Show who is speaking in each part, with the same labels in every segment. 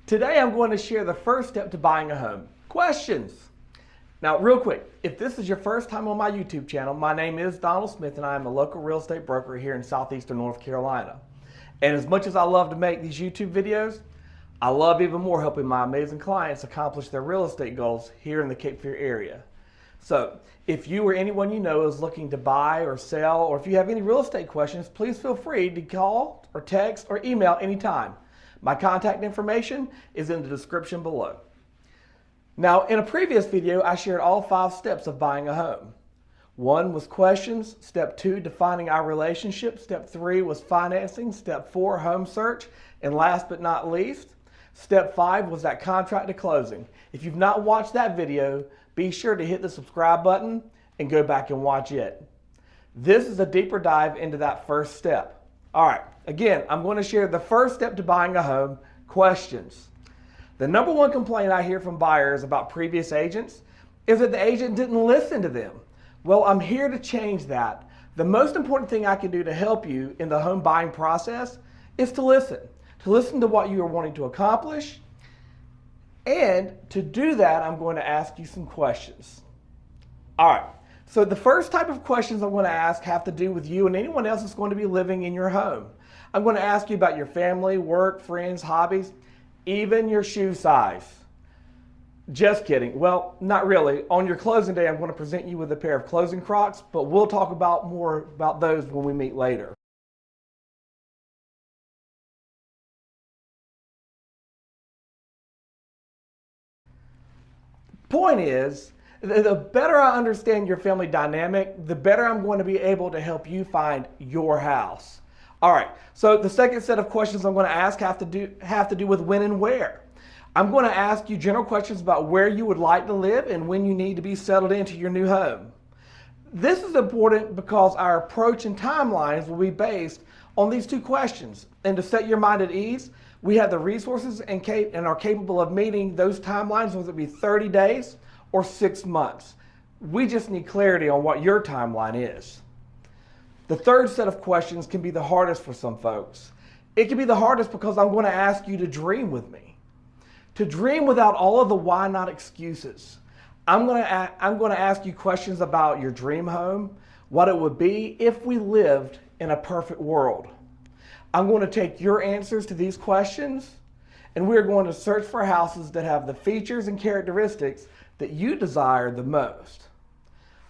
Speaker 1: Today I'm going to share the first step to buying a home. Questions. Now real quick, if this is your first time on my YouTube channel, my name is Donald Smith and I am a local real estate broker here in southeastern North Carolina. And as much as I love to make these YouTube videos, I love even more helping my amazing clients accomplish their real estate goals here in the Cape Fear area. So if you or anyone you know is looking to buy or sell, or if you have any real estate questions, please feel free to call or text or email anytime. My contact information is in the description below. Now, in a previous video, I shared all 5 steps of buying a home. 1 was questions, step 2, defining our relationship, step 3 was financing, step 4, home search, and last but not least, step 5 was that contract to closing. If you've not watched that video, be sure to hit the subscribe button and go back and watch it. This is a deeper dive into that first step. All right, again, I'm going to share the first step to buying a home, questions. The number 1 complaint I hear from buyers about previous agents is that the agent didn't listen to them. Well, I'm here to change that. The most important thing I can do to help you in the home buying process is to listen to what you are wanting to accomplish. And to do that, I'm going to ask you some questions. All right. So the first type of questions I'm going to ask have to do with you and anyone else that's going to be living in your home. I'm going to ask you about your family, work, friends, hobbies, even your shoe size. Just kidding. Well, not really. On your closing day, I'm going to present you with a pair of closing Crocs, but we'll talk more about those when we meet later. Point is, the better I understand your family dynamic, the better I'm going to be able to help you find your house. All right, so the second set of questions I'm going to ask have to do with when and where. I'm going to ask you general questions about where you would like to live and when you need to be settled into your new home. This is important because our approach and timelines will be based on these 2 questions. And to set your mind at ease, we have the resources and are capable of meeting those timelines, whether it be 30 days or 6 months. We just need clarity on what your timeline is. The third set of questions can be the hardest for some folks. It can be the hardest because I'm going to ask you to dream with me. To dream without all of the why not excuses. I'm going to ask you questions about your dream home, what it would be if we lived in a perfect world. I'm going to take your answers to these questions, and we're going to search for houses that have the features and characteristics that you desire the most.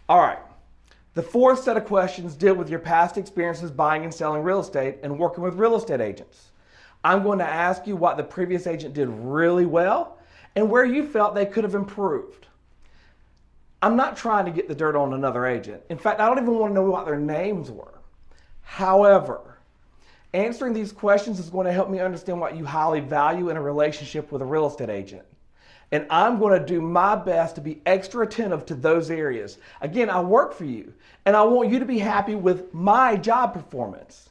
Speaker 1: All right, the 4th set of questions deal with your past experiences buying and selling real estate and working with real estate agents. I'm going to ask you what the previous agent did really well and where you felt they could have improved. I'm not trying to get the dirt on another agent. In fact, I don't even want to know what their names were. However, answering these questions is going to help me understand what you highly value in a relationship with a real estate agent. And I'm going to do my best to be extra attentive to those areas. Again, I work for you, and I want you to be happy with my job performance.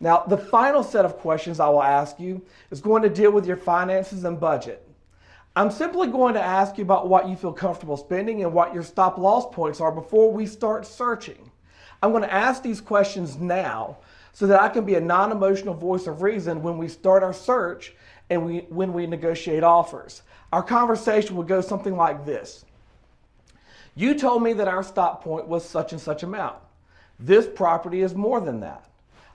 Speaker 1: Now, the final set of questions I will ask you is going to deal with your finances and budget. I'm simply going to ask you about what you feel comfortable spending and what your stop loss points are before we start searching. I'm going to ask these questions now so that I can be a non-emotional voice of reason when we start our search and when we negotiate offers. Our conversation would go something like this. You told me that our stop point was such and such amount. This property is more than that.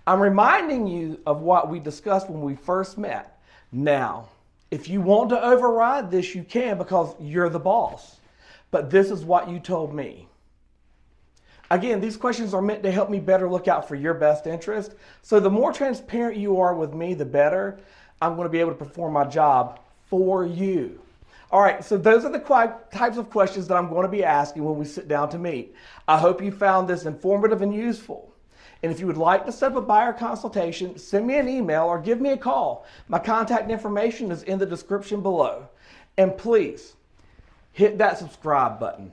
Speaker 1: I'm reminding you of what we discussed when we first met. Now, if you want to override this, you can because you're the boss. But this is what you told me. Again, these questions are meant to help me better look out for your best interest. So the more transparent you are with me, the better I'm going to be able to perform my job for you. All right, so those are the types of questions that I'm going to be asking when we sit down to meet. I hope you found this informative and useful. And if you would like to set up a buyer consultation, send me an email or give me a call. My contact information is in the description below. And please, hit that subscribe button.